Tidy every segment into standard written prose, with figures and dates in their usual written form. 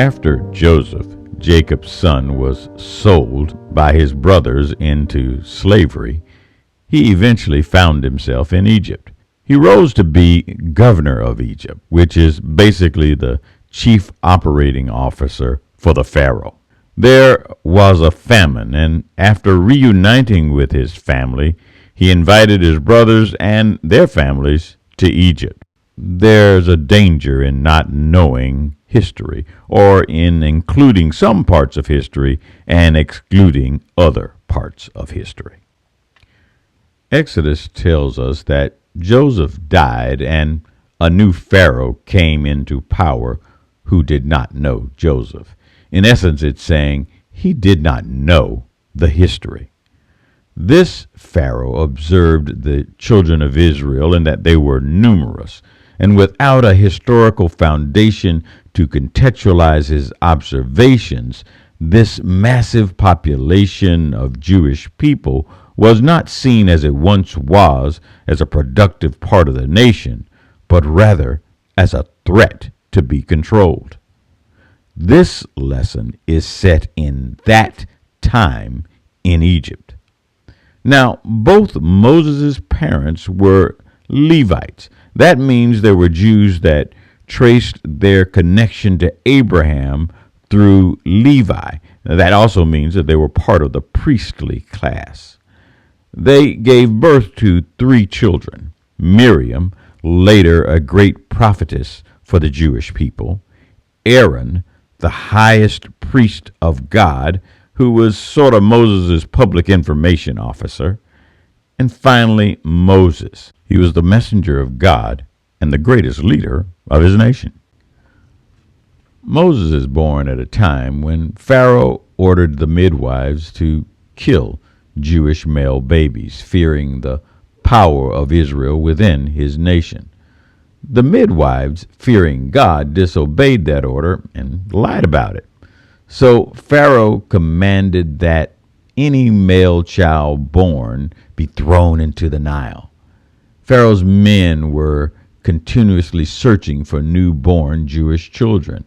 After Joseph, Jacob's son, was sold by his brothers into slavery, he eventually found himself in Egypt. He rose to be governor of Egypt, which is basically the chief operating officer for the Pharaoh. There was a famine, and after reuniting with his family, he invited his brothers and their families to Egypt. There's a danger in not knowing history, or in including some parts of history and excluding other parts of history. Exodus tells us that Joseph died and a new Pharaoh came into power who did not know Joseph. In essence, it's saying he did not know the history. This Pharaoh observed the children of Israel and that they were numerous, and without a historical foundation to contextualize his observations, this massive population of Jewish people was not seen as it once was as a productive part of the nation, but rather as a threat to be controlled. This lesson is set in that time in Egypt. Now, both Moses' parents were Levites. That means they were Jews that traced their connection to Abraham through Levi. Now, that also means that they were part of the priestly class. They gave birth to 3 children: Miriam, later a great prophetess for the Jewish people; Aaron, the highest priest of God, who was sort of Moses' public information officer; and finally Moses. He was the messenger of God and the greatest leader of his nation. Moses is born at a time when Pharaoh ordered the midwives to kill Jewish male babies, fearing the power of Israel within his nation. The midwives, fearing God, disobeyed that order and lied about it. So Pharaoh commanded that any male child born be thrown into the Nile. Pharaoh's men were continuously searching for newborn Jewish children.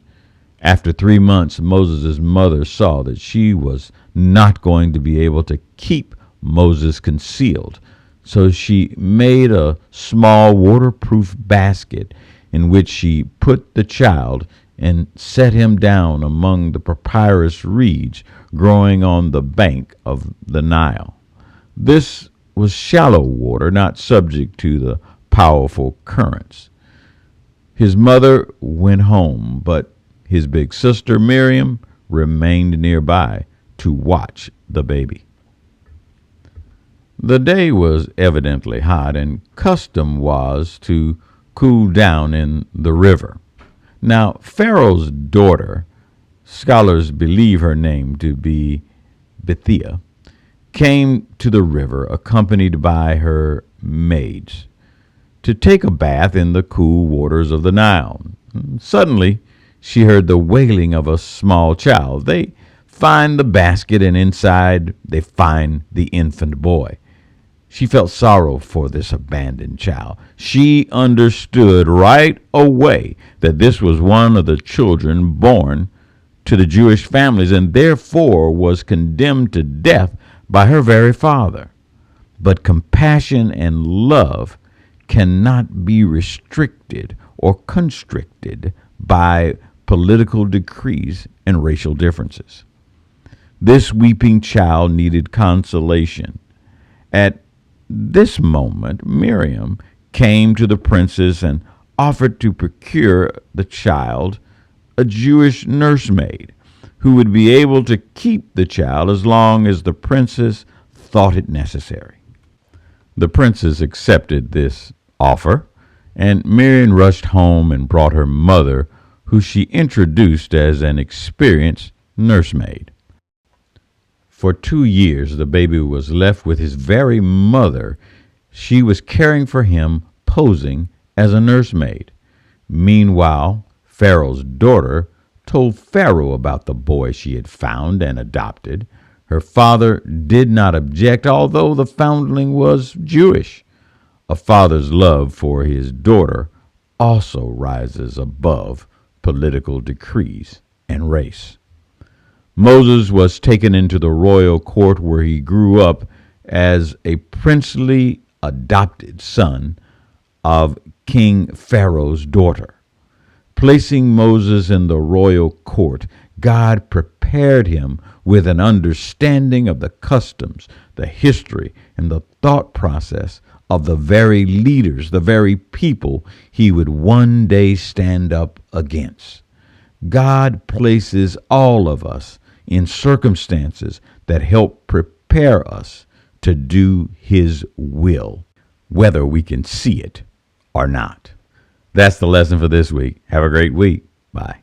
After 3 months, Moses' mother saw that she was not going to be able to keep Moses concealed. So she made a small waterproof basket in which she put the child and set him down among the papyrus reeds growing on the bank of the Nile. This was shallow water, not subject to the powerful currents. His mother went home, but his big sister Miriam remained nearby to watch the baby. The day was evidently hot, and custom was to cool down in the river. Now, Pharaoh's daughter, scholars believe her name to be Bethia, came to the river accompanied by her maids to take a bath in the cool waters of the Nile. Suddenly, she heard the wailing of a small child. They find the basket, and inside they find the infant boy. She felt sorrow for this abandoned child. She understood right away that this was one of the children born to the Jewish families, and therefore was condemned to death by her very father. But compassion and love cannot be restricted or constricted by political decrees and racial differences. This weeping child needed consolation. At this moment, Miriam came to the princess and offered to procure the child a Jewish nursemaid who would be able to keep the child as long as the princess thought it necessary. The princess accepted this offer, and Miriam rushed home and brought her mother, who she introduced as an experienced nursemaid. For 2 years, the baby was left with his very mother. She was caring for him, posing as a nursemaid. Meanwhile, Pharaoh's daughter told Pharaoh about the boy she had found and adopted. Her father did not object, although the foundling was Jewish. A father's love for his daughter also rises above political decrees and race. Moses was taken into the royal court where he grew up as a princely adopted son of King Pharaoh's daughter. Placing Moses in the royal court, God prepared him with an understanding of the customs, the history, and the thought process of the very leaders, the very people he would one day stand up against. God places all of us in circumstances that help prepare us to do his will, whether we can see it or not. That's the lesson for this week. Have a great week. Bye.